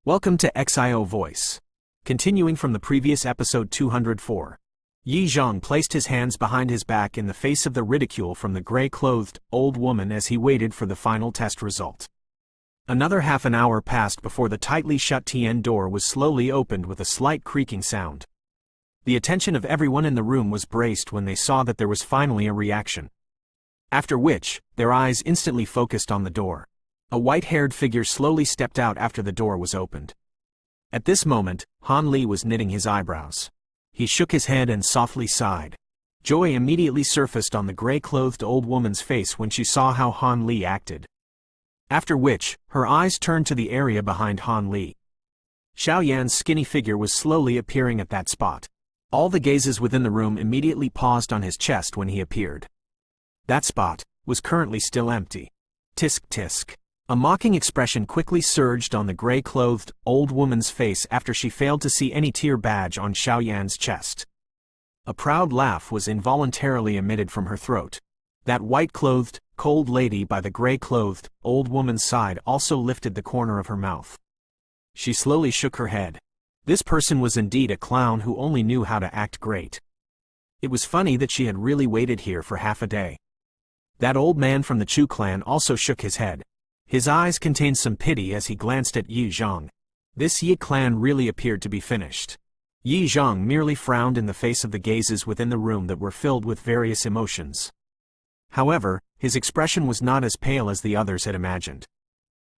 Welcome to XIO Voice. Continuing from the previous episode 204. Yi Zhang placed his hands behind his back in the face of the ridicule from the gray-clothed, old woman as he waited for the final test result. Another half an hour passed before the tightly shut Tian door was slowly opened with a slight creaking sound. The attention of everyone in the room was braced when they saw that there was finally a reaction. After which, their eyes instantly focused on the door. A white-haired figure slowly stepped out after the door was opened. At this moment, Han Li was knitting his eyebrows. He shook his head and softly sighed. Joy immediately surfaced on the gray-clothed old woman's face when she saw how Han Li acted. After which, her eyes turned to the area behind Han Li. Xiao Yan's skinny figure was slowly appearing at that spot. All the gazes within the room immediately paused on his chest when he appeared. That spot was currently still empty. Tisk tisk. A mocking expression quickly surged on the gray-clothed, old woman's face after she failed to see any tier badge on Xiao Yan's chest. A proud laugh was involuntarily emitted from her throat. That white-clothed, cold lady by the gray-clothed, old woman's side also lifted the corner of her mouth. She slowly shook her head. This person was indeed a clown who only knew how to act great. It was funny that she had really waited here for half a day. That old man from the Chu clan also shook his head. His eyes contained some pity as he glanced at Yi Zhang. This Yi clan really appeared to be finished. Yi Zhang merely frowned in the face of the gazes within the room that were filled with various emotions. However, his expression was not as pale as the others had imagined.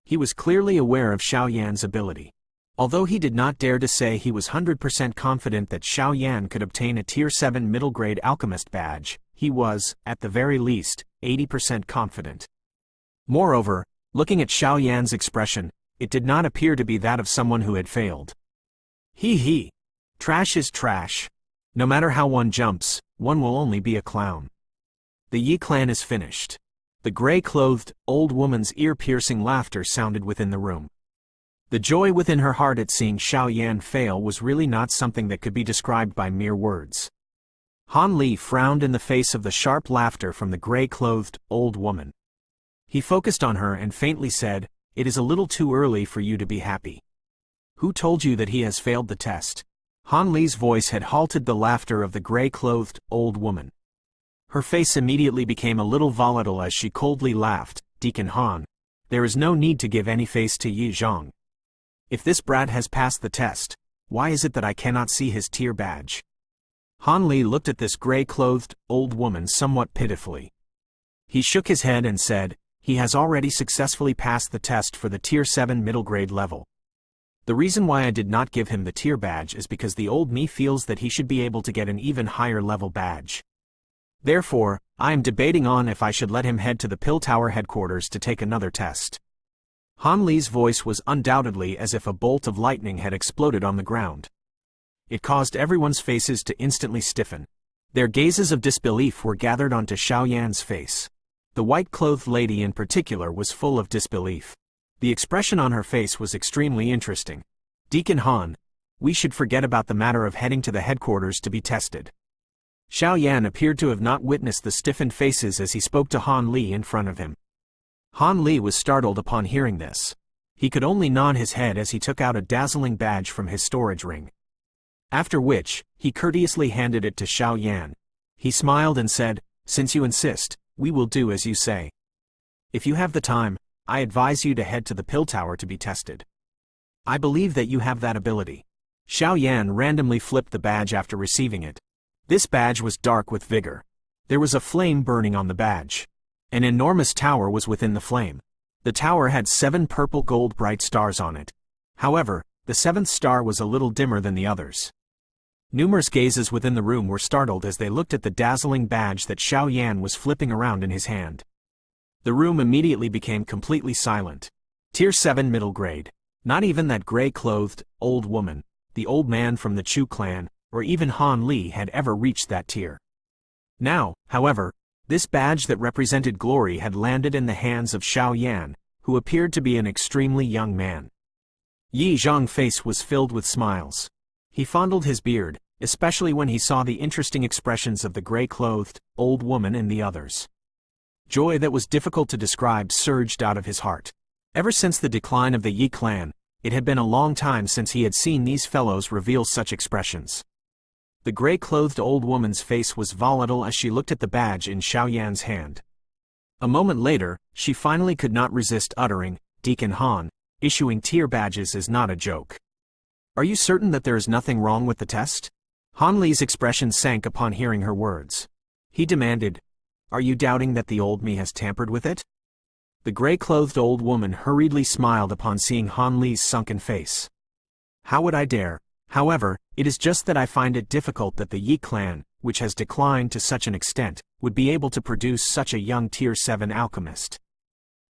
He was clearly aware of Xiao Yan's ability. Although he did not dare to say he was 100% confident that Xiao Yan could obtain a Tier 7 middle-grade Alchemist badge, he was, at the very least, 80% confident. Moreover, looking at Xiao Yan's expression, it did not appear to be that of someone who had failed. He. Trash is trash. No matter how one jumps, one will only be a clown. The Yi clan is finished. The gray-clothed, old woman's ear-piercing laughter sounded within the room. The joy within her heart at seeing Xiao Yan fail was really not something that could be described by mere words. Han Li frowned in the face of the sharp laughter from the gray-clothed, old woman. He focused on her and faintly said, "It is a little too early for you to be happy. Who told you that he has failed the test?" Han Li's voice had halted the laughter of the gray-clothed, old woman. Her face immediately became a little volatile as she coldly laughed. "Deacon Han, there is no need to give any face to Yi Zhang. If this brat has passed the test, why is it that I cannot see his tier badge?" Han Li looked at this gray-clothed, old woman somewhat pitifully. He shook his head and said, "He has already successfully passed the test for the Tier 7 middle grade level. The reason why I did not give him the tier badge is because the old me feels that he should be able to get an even higher level badge. Therefore, I am debating on if I should let him head to the Pill Tower headquarters to take another test." Han Li's voice was undoubtedly as if a bolt of lightning had exploded on the ground. It caused everyone's faces to instantly stiffen. Their gazes of disbelief were gathered onto Xiao Yan's face. The white-clothed lady in particular was full of disbelief. The expression on her face was extremely interesting. "Deacon Han, we should forget about the matter of heading to the headquarters to be tested." Xiao Yan appeared to have not witnessed the stiffened faces as he spoke to Han Li in front of him. Han Li was startled upon hearing this. He could only nod his head as he took out a dazzling badge from his storage ring. After which, he courteously handed it to Xiao Yan. He smiled and said, "Since you insist, we will do as you say. If you have the time, I advise you to head to the Pill Tower to be tested. I believe that you have that ability." Xiao Yan randomly flipped the badge after receiving it. This badge was dark with vigor. There was a flame burning on the badge. An enormous tower was within the flame. The tower had 7 purple gold bright stars on it. However, the 7th star was a little dimmer than the others. Numerous gazes within the room were startled as they looked at the dazzling badge that Xiao Yan was flipping around in his hand. The room immediately became completely silent. Tier 7 middle grade. Not even that gray-clothed, old woman, the old man from the Chu clan, or even Han Li had ever reached that tier. Now, however, this badge that represented glory had landed in the hands of Xiao Yan, who appeared to be an extremely young man. Yi Zhang's face was filled with smiles. He fondled his beard, especially when he saw the interesting expressions of the gray-clothed, old woman and the others. Joy that was difficult to describe surged out of his heart. Ever since the decline of the Yi clan, It had been a long time since he had seen these fellows reveal such expressions. The gray-clothed old woman's face was volatile as she looked at the badge in Xiao Yan's hand. A moment later, she finally could not resist uttering, "Deacon Han, issuing tier badges is not a joke. Are you certain that there is nothing wrong with the test?" Han Li's expression sank upon hearing her words. He demanded, "Are you doubting that the old me has tampered with it?" The gray-clothed old woman hurriedly smiled upon seeing Han Li's sunken face. "How would I dare? However, it is just that I find it difficult that the Yi clan, which has declined to such an extent, would be able to produce such a young Tier 7 alchemist."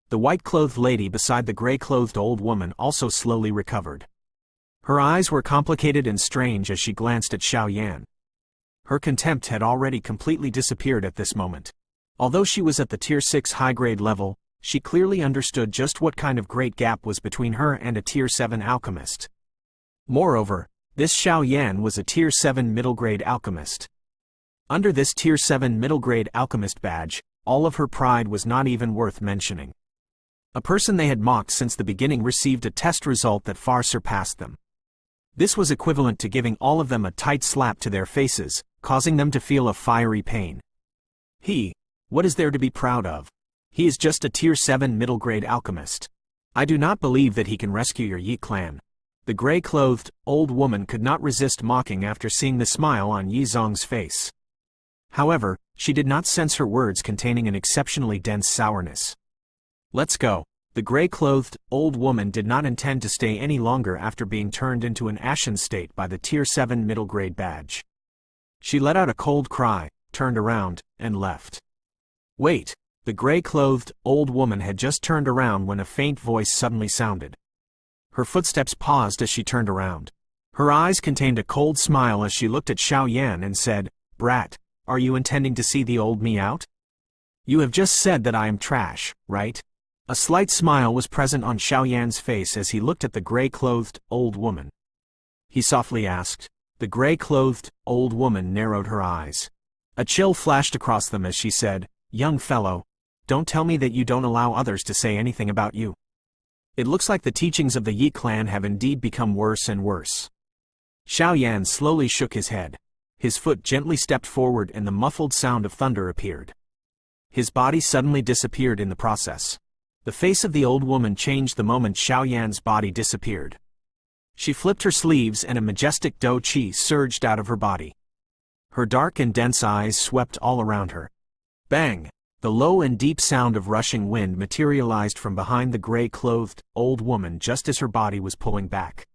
The white-clothed lady beside the gray-clothed old woman also slowly recovered. Her eyes were complicated and strange as she glanced at Xiao Yan. Her contempt had already completely disappeared at this moment. Although she was at the Tier 6 high-grade level, she clearly understood just what kind of great gap was between her and a Tier 7 alchemist. Moreover, this Xiao Yan was a Tier 7 middle-grade alchemist. Under this Tier 7 middle-grade alchemist badge, all of her pride was not even worth mentioning. A person they had mocked since the beginning received a test result that far surpassed them. This was equivalent to giving all of them a tight slap to their faces, causing them to feel a fiery pain. What is there to be proud of? He is just a Tier 7 middle-grade alchemist. I do not believe that he can rescue your Yi clan. The gray-clothed, old woman could not resist mocking after seeing the smile on Yi Zong's face. However, she did not sense her words containing an exceptionally dense sourness. "Let's go." The gray-clothed, old woman did not intend to stay any longer after being turned into an ashen state by the Tier 7 middle-grade badge. She let out a cold cry, turned around, and left. Wait! The gray-clothed, old woman had just turned around when a faint voice suddenly sounded. Her footsteps paused as she turned around. Her eyes contained a cold smile as she looked at Xiao Yan and said, "Brat, are you intending to see the old me out? You have just said that I am trash, right?" A slight smile was present on Xiao Yan's face as he looked at the gray-clothed, old woman. He softly asked. The gray-clothed, old woman narrowed her eyes. A chill flashed across them as she said, "Young fellow, don't tell me that you don't allow others to say anything about you. It looks like the teachings of the Yi clan have indeed become worse and worse." Xiao Yan slowly shook his head. His foot gently stepped forward and the muffled sound of thunder appeared. His body suddenly disappeared in the process. The face of the old woman changed the moment Xiao Yan's body disappeared. She flipped her sleeves and a majestic dou qi surged out of her body. Her dark and dense eyes swept all around her. Bang! The low and deep sound of rushing wind materialized from behind the gray-clothed, old woman just as her body was pulling back.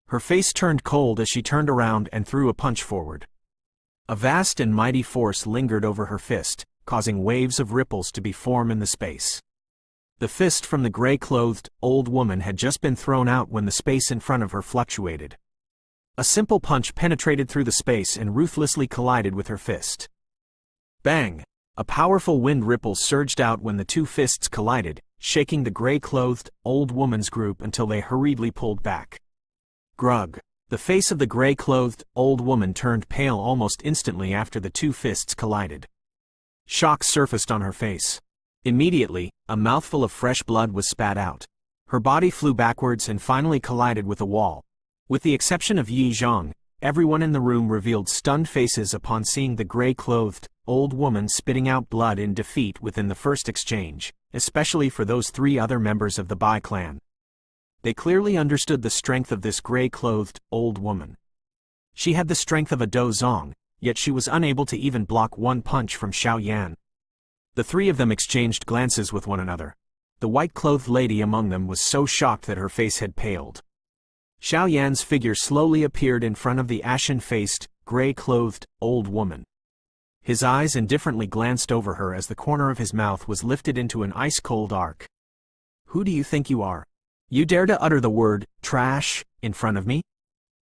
Her face turned cold as she turned around and threw a punch forward. A vast and mighty force lingered over her fist, causing waves of ripples to be formed in the space. The fist from the gray-clothed, old woman had just been thrown out when the space in front of her fluctuated. A simple punch penetrated through the space and ruthlessly collided with her fist. Bang! A powerful wind ripple surged out when the two fists collided, shaking the gray-clothed, old woman's group until they hurriedly pulled back. Grug! The face of the gray-clothed, old woman turned pale almost instantly after the two fists collided. Shock surfaced on her face. Immediately, a mouthful of fresh blood was spat out. Her body flew backwards and finally collided with a wall. With the exception of Yi Zhong, everyone in the room revealed stunned faces upon seeing the gray-clothed, old woman spitting out blood in defeat within the first exchange, especially for those three other members of the Bai clan. They clearly understood the strength of this gray-clothed, old woman. She had the strength of a Dou Zong, yet she was unable to even block one punch from Xiao Yan. The three of them exchanged glances with one another. The white-clothed lady among them was so shocked that her face had paled. Xiao Yan's figure slowly appeared in front of the ashen-faced, gray-clothed, old woman. His eyes indifferently glanced over her as the corner of his mouth was lifted into an ice-cold arc. "Who do you think you are? You dare to utter the word, trash, in front of me?"